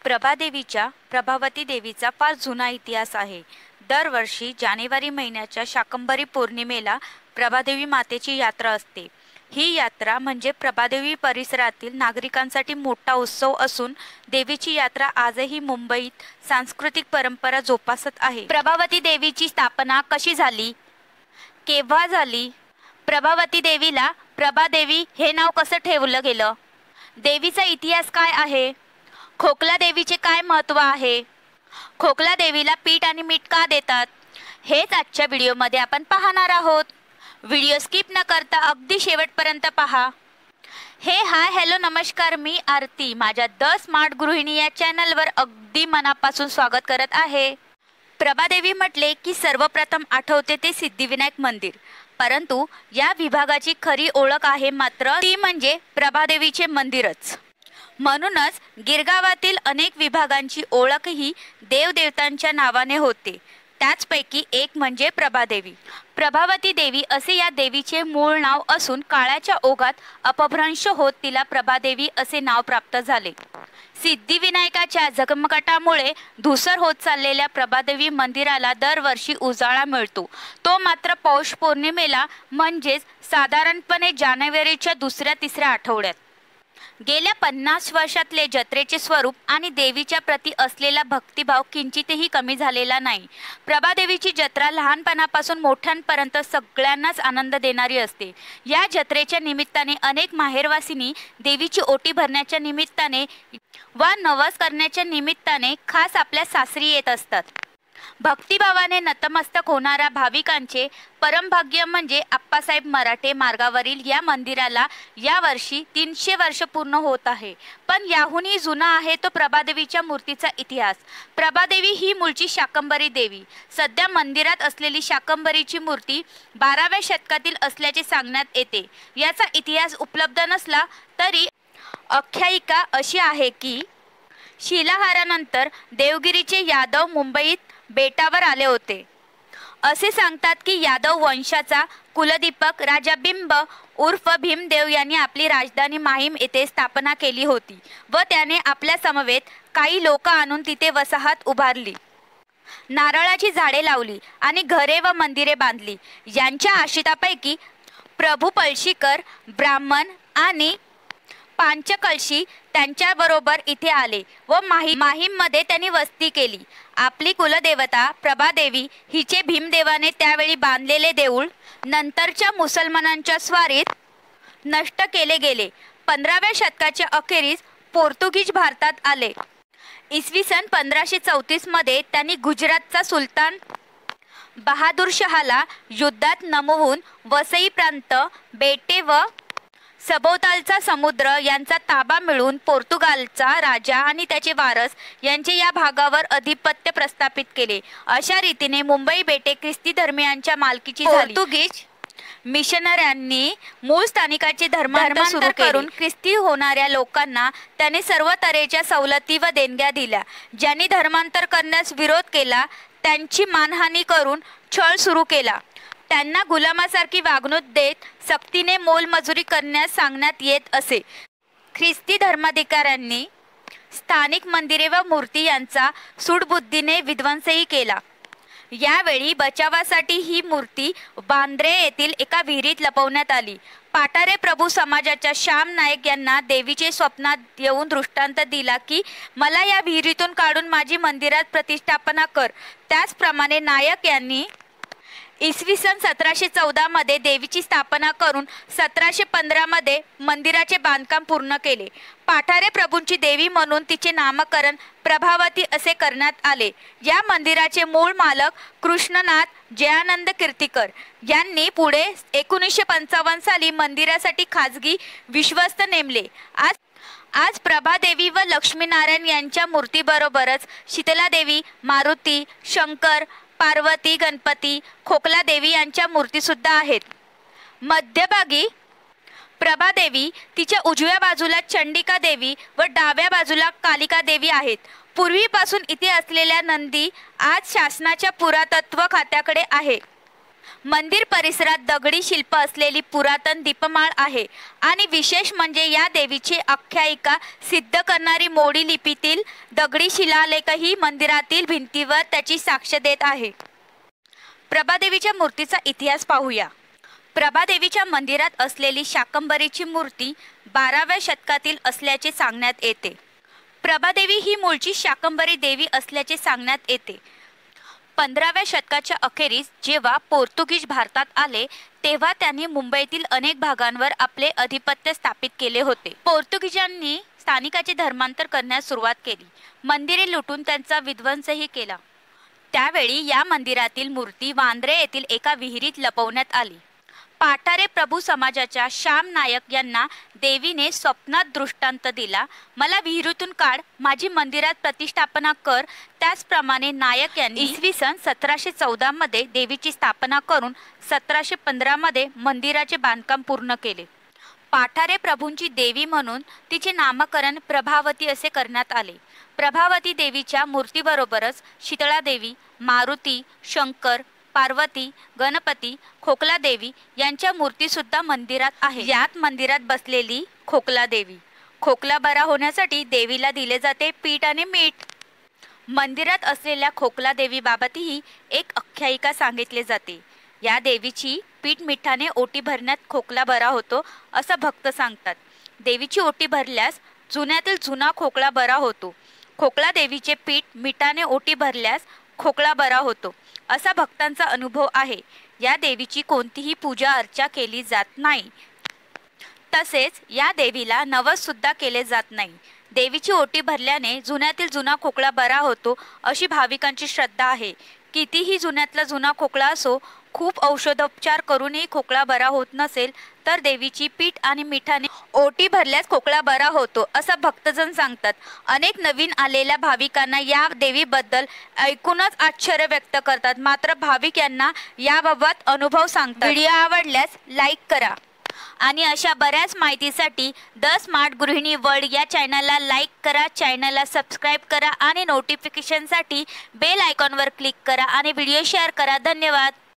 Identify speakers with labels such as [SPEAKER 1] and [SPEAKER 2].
[SPEAKER 1] प्रभादेवीच्या प्रभावती देवीचा फार जुना इतिहास आहे। दरवर्षी जानेवारी महिन्याच्या शाकंभरी पौर्णिमेला प्रभादेवी मातेची यात्रा असते। ही यात्रा म्हणजे प्रभादेवी परिसरातील नागरिकांसाठी मोठा उत्सव असून देवीची यात्रा आजही मुंबईत सांस्कृतिक परंपरा जोपासत आहे। प्रभावती देवीची स्थापना कशी झाली, केव्हा झाली, प्रभावती देवीला प्रभादेवी हे नाव कसं ठेवलं गेलं, देवीचा इतिहास काय आहे, खोकला देवीचे काय महत्त्व आहे, खोकला देवीला पीठ आणि मीठ का देतात, हेच आजच्या व्हिडिओमध्ये आपण पाहणार आहोत। व्हिडिओ स्किप न करता अगदी शेवटपर्यंत पहा। हाय हॅलो नमस्कार, मी आरती माझ्या द स्मार्ट गृहिणी या चॅनलवर अगदी मनापासून स्वागत करत आहे। प्रभादेवी म्हटले की सर्वप्रथम आठवते ते सिद्धिविनायक मंदिर, परंतु या विभागाची खरी ओळख आहे मात्र ती म्हणजे प्रभादेवीचे मंदिरच। म्हणूनच गिरगावातील अनेक विभागांची ओळख ही देवदेवतांच्या नावाने होते। त्याचपैकी एक म्हणजे प्रभादेवी। प्रभावती देवी असे या देवीचे मूळ नाव असून काळाच्या ओघात अपभ्रंश होत तिला प्रभादेवी असे नाव प्राप्त झाले। सिद्धिविनायकाच्या झगमगाटामुळे धूसर होत चाललेल्या प्रभादेवी मंदिराला दरवर्षी उजाळा मिळतो, तो मात्र पौष पौर्णिमेला म्हणजेच साधारणपणे जानेवारीच्या दुसऱ्या-तिसऱ्या आठवड्यात। गेल्या 50 वर्षातले जत्रेचे स्वरूप आणि देवीच्या प्रती असलेला भक्तिभाव किंचितही कमी झालेला नाही। प्रभादेवीची जत्रा लहानपणापासून मोठ्यांपर्यंत सगळ्यांनाच आनंद देणारी असते। या जत्रेच्या निमित्ताने अनेक माहेरवासिनी देवीची ओटी भरण्याच्या निमित्ताने वा नवस करण्याच्या निमित्ताने खास आपल्या सासरी येत असतात। भक्तिभावाने नतमस्तक होणाऱ्या भाविकांचे परमभाग्य म्हणजे आप्पासाहेब मराठे मार्गावरील या मंदिराला यावर्षी 300 वर्ष पूर्ण होत आहे। पण याहूनही जुना आहे तो प्रभादेवीच्या मूर्तीचा इतिहास। प्रभादेवी ही मूळची शाकंभरी देवी। सध्या मंदिरात असलेली शाकंभरीची मूर्ती 12व्या शतकातील असल्याचे सांगण्यात येते। याचा इतिहास उपलब्ध नसला तरी आख्यायिका अशी आहे की शिलाहारानंतर देवगिरीचे यादव मुंबईत बेटावर आले होते। असे सांगतात की यादव वंशाचा कुलदीपक राजा बिंब उर्फ भीमदेव यांनी आपली राजधानी माहीम येथे स्थापना केली होती व त्याने आपल्या समवेत काही लोक आणून तिथे वसाहत उभारली, नारळाची झाडे लावली आणि घरे व मंदिरे बांधली। यांच्या आश्रितापैकी प्रभू पळशीकर ब्राह्मण आणि पांचकळशी त्यांच्याबरोबर इथे आले व माहीममध्ये त्यांनी वस्ती केली। आपली कुलदेवता प्रभादेवी हिचे भीमदेवाने त्यावेळी बांधलेले देऊळ नंतरच्या मुसलमानांच्या स्वारीत नष्ट केले गेले। 15व्या शतकाच्या अखेरीस पोर्तुगीज भारतात आले। इसवी सन 1534 मध्ये त्यांनी गुजरातचा सुलतान बहादूर शहाला युद्धात नमवून वसई प्रांत, बेटे व सभोवतालचा समुद्र यांचा ताबा मिळवून पोर्तुगालचा राजा आणि त्याचे वारस यांचे या भागावर अधिपत्य प्रस्थापित केले। अशा रीतीने मुंबई बेटे ख्रिस्ती धर्मियांच्या मालकीची झाली। पोर्तुगीज मिशनऱ्यांनी मूळ स्थानिकांचे धर्मांतर करून ख्रिस्ती होणाऱ्या लोकांना त्याने सर्व तऱ्हेच्या सवलती व देणग्या दिल्या। ज्यांनी धर्मांतर करण्यास विरोध केला त्यांची मानहानी करून छळ सुरू केला। त्यांना गुलामासारखी वागणूक देत सक्तीने मोलमजुरी करण्यास सांगण्यात येत असे। ख्रिस्ती धर्माधिकाऱ्यांनी स्थानिक मंदिरे व मूर्ती यांचा सूडबुद्धीने विध्वंसही केला। यावेळी बचावासाठी ही मूर्ती बांद्रे येथील एका विहिरीत लपवण्यात आली। पाटारे प्रभू समाजाच्या श्याम नाईक यांना देवीचे स्वप्नात येऊन दृष्टांत दिला की मला या विहिरीतून काढून माझी मंदिरात प्रतिष्ठापना कर। त्याचप्रमाणे नायक यांनी इसवी सन 1714 मध्ये देवीची स्थापना करून 1715 मध्ये मंदिराचे बांधकाम पूर्ण केले। पाठारे प्रभूंची देवी म्हणून तिचे नामकरण प्रभावती असे करण्यात आले। या मंदिराचे मूळ मालक कृष्णनाथ जयानंद कीर्तिकर यांनी पुढे 1955 साली मंदिरासाठी खाजगी विश्वस्त नेमले। आज प्रभादेवी व लक्ष्मीनारायण यांच्या मूर्तीबरोबरच शीतलादेवी, मारुती, शंकर, पार्वती, गणपती, खोकला देवी यांच्या मूर्ती सुद्धा आहेत। मध्यभागी प्रभादेवी, तिच्या उजव्या बाजूला चंडिका देवी व डाव्या बाजूला कालिका देवी आहेत। पूर्वीपासून इथे असलेल्या नंदी आज शासनाच्या पुरातत्व खात्याकडे आहे। मंदिर परिसरात दगडी शिल्प असलेली पुरातन दीपमाळ आहे आणि विशेष म्हणजे या देवीची आख्यायिका सिद्ध करणारी मोडी लिपीतील दगडी शिलालेखही मंदिरातील भिंतीवर त्याची साक्ष देत आहे. प्रभादेवीच्या मूर्तीचा इतिहास पाहूया. प्रभादेवीच्या मंदिरात असलेली शाकंभरीची मूर्ती 12व्या शतकातील असल्याचे सांगण्यात येते. प्रभादेवी ही मूळची शाकंभरी देवी असल्याचे सांगण्यात येते. 15व्या शतकाच्या अखेरीस जेव्हा पोर्तुगीज भारतात आले तेव्हा त्यांनी मुंबईतील अनेक भागांवर आपले अधिपत्य स्थापित केले होते. पोर्तुगीजांनी स्थानिकांचे धर्मांतर करण्यास सुरुवात केली. मंदिरे लुटून त्यांचा विध्वंसही केला. त्यावेळी या मंदिरातील मूर्ती वांद्रे येथील एका विहिरीत लपवण्यात आली. पाठारे प्रभू समाजाच्या श्याम नायक यांना देवीने स्वप्नात दृष्टांत दिला. मला विहिरीतून काढ, माझी मंदिरात प्रतिष्ठापना कर. त्याचप्रमाणे नायक यांनी इसवी सन 1714 मध्ये देवीची स्थापना करून 1715 मध्ये मंदिराचे बांधकाम पूर्ण केले. पाठारे प्रभूंची देवी म्हणून तिचे नामकरण प्रभावती असे करण्यात आले. प्रभावती देवीच्या मूर्तीबरोबरच शीतळा देवी, मारुती, शंकर, पार्वती, गणपती, खोकला देवी यांच्या मूर्तीसुद्धा मंदिरात आहे. यात मंदिरात बसलेली खोकला देवी. खोकला बरा होण्यासाठी देवीला दिले जाते पीठ आणि मीठ. मंदिरात असलेल्या खोकला देवीबाबतही एक आख्यायिका सांगितली जाते. या देवीची पीठ मिठाने ओटी भरण्यात खोकला बरा होतो असं भक्त सांगतात. देवीची ओटी भरल्यास जुन्यातील जुना खोकला बरा होतो. खोकला देवीचे पीठ मिठाने ओटी भरल्यास खोकला बरा होतो असा भक्तांचा अनुभव आहे. या देवीची कोणतीही पूजा अर्चा केली जात नाही. तसेच या देवीला नवस सुद्धा केले जात नाही. देवीची ओटी भरल्याने जुन्यातील जुना खोकला बरा होतो अशी भाविकांची श्रद्धा आहे. कितीही जुन्यातला जुना खोकला असो, खूप औषधोपचार करूनही खोकला बरा होत नसेल तर देवीची पीठ आणि मिठाने ओटी भरल्यास खोकला बरा होतो असं भक्तजन सांगतात. अनेक नवीन आलेल्या भाविकांना या देवीबद्दल ऐकूनच आश्चर्य व्यक्त करतात. मात्र भाविक यांना याबाबत अनुभव सांगतात. व्हिडिओ आवडल्यास लाईक करा आणि अशा बऱ्याच माहितीसाठी द स्मार्ट गृहिणी वर्ल्ड या चॅनलला लाईक करा, चॅनलला सबस्क्राईब करा आणि नोटिफिकेशनसाठी बेल आयकॉनवर क्लिक करा आणि व्हिडिओ शेअर करा. धन्यवाद.